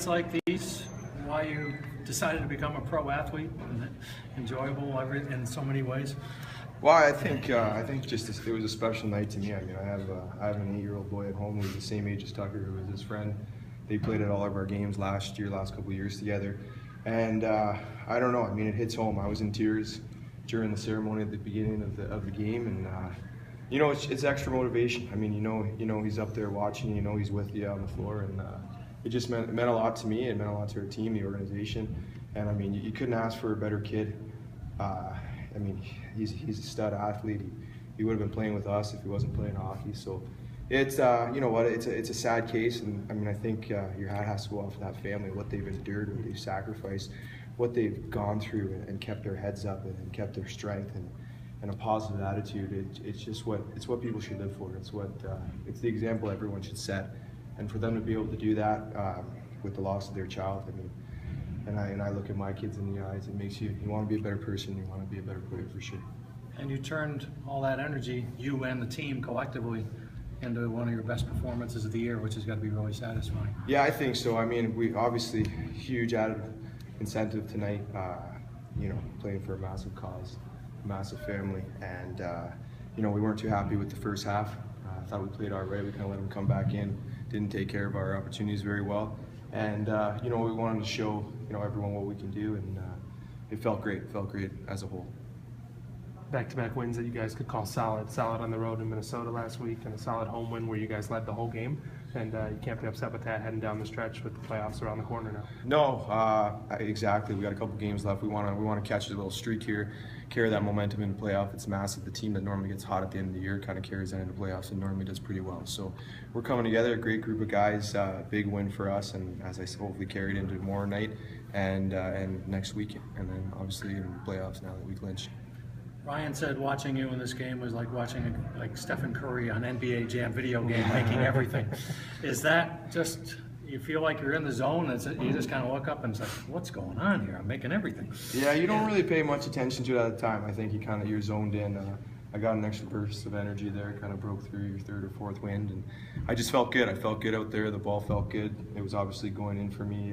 nights like these why you decided to become a pro athlete and enjoyable in so many ways? Well, I think just it was a special night to me. I mean, I have an 8-year-old boy at home who's the same age as Tucker, who was his friend. They played at all of our games last couple of years together, and I don't know. I mean, it hits home. I was in tears during the ceremony at the beginning of the game, and you know, it's extra motivation. I mean, you know, he's up there watching. You know, he's with you on the floor, and it just meant a lot to me. It meant a lot to our team, the organization, and I mean, you couldn't ask for a better kid. I mean, he's a stud athlete. He would have been playing with us if he wasn't playing hockey. So it's you know what, it's a sad case, and I mean, I think your hat has to go off to that family, what they've endured, what they've sacrificed, what they've gone through, and kept their heads up and kept their strength and a positive attitude. It's just what people should live for. It's the example everyone should set, and for them to be able to do that with the loss of their child, I mean. And I look at my kids in the eyes, it makes you want to be a better person, you want to be a better player for sure. And you turned all that energy, you and the team collectively, into one of your best performances of the year, which has got to be really satisfying. Yeah, I think so. I mean, we obviously, huge added incentive tonight, you know, playing for a massive cause, a massive family, and you know, we weren't too happy with the first half. I thought we played all right. We kind of let them come back in, didn't take care of our opportunities very well. And you know, we wanted to show everyone what we can do, and it felt great. It felt great as a whole. Back-to-back wins that you guys could call solid on the road in Minnesota last week, and a solid home win where you guys led the whole game. And you can't be upset with that heading down the stretch with the playoffs around the corner now. No, exactly. We got a couple games left. We want to catch a little streak here, carry that momentum into playoff. It's massive. The team that normally gets hot at the end of the year kind of carries that into playoffs and normally does pretty well. So we're coming together, a great group of guys. Big win for us, and as I said, hopefully carried into tomorrow night and next week, and then obviously in playoffs now that we clinched. Ryan said watching you in this game was like watching Stephen Curry on NBA Jam video game, making everything. Is that just, you feel like you're in the zone, and you just kind of look up and say, what's going on here? I'm making everything. Yeah, you don't really pay much attention to it at the time. I think you're zoned in. I got an extra burst of energy there, kind of broke through your third or fourth wind, and I just felt good. I felt good out there. The ball felt good. It was obviously going in for me.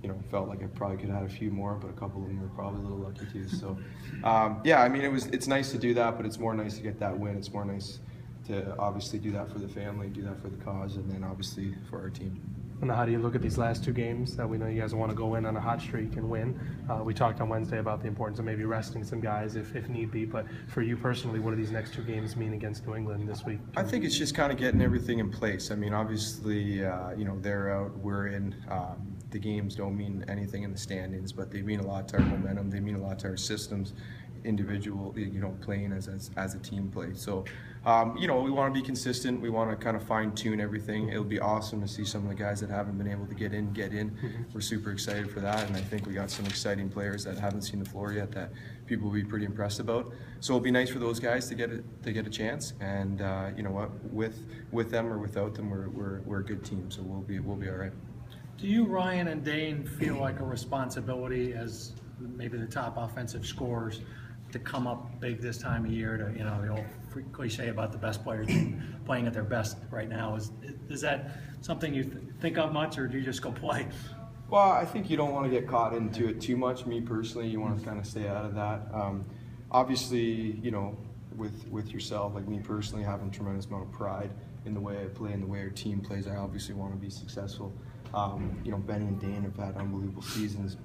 You know, felt like I probably could have had a few more, but a couple of them were probably a little lucky too. So, yeah, I mean, it's nice to do that, but it's more nice to get that win. It's more nice to obviously do that for the family, do that for the cause, and then obviously for our team. And how do you look at these last two games? We know you guys want to go in on a hot streak and win. We talked on Wednesday about the importance of maybe resting some guys if need be, but for you personally, what do these next two games mean against New England this week? I think it's just kind of getting everything in place. I mean, obviously, you know, they're out, we're in. The games don't mean anything in the standings, but they mean a lot to our momentum. They mean a lot to our systems, individual, you know, playing as a team play. So, you know, we want to be consistent. We want to kind of fine tune everything. It'll be awesome to see some of the guys that haven't been able to get in. We're super excited for that, and I think we got some exciting players that haven't seen the floor yet that people will be pretty impressed about. So it'll be nice for those guys to get a chance. And you know what, with them or without them, we're a good team. So we'll be all right. Do you, Ryan and Dane, feel like a responsibility as maybe the top offensive scorers to come up big this time of year to, you know, the old cliche about the best players playing at their best right now? Is that something you think of much, or do you just go play? Well, I think you don't want to get caught into it too much. Me personally, you want to kind of stay out of that. Obviously, you know, with yourself, like me personally, having a tremendous amount of pride in the way I play and the way our team plays, I obviously want to be successful. You know, Benny and Dane have had unbelievable seasons.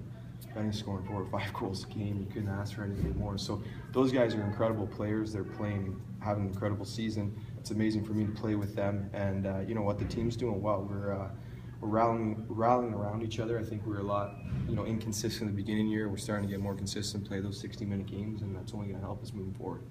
Benny's scoring 4 or 5 goals a game. You couldn't ask for anything more. So those guys are incredible players. They're playing, having an incredible season. It's amazing for me to play with them. And you know what, the team's doing well. We're rallying around each other. I think we were a lot, you know, inconsistent at the beginning of the year. We're starting to get more consistent, play those 60-minute games, and that's only going to help us moving forward.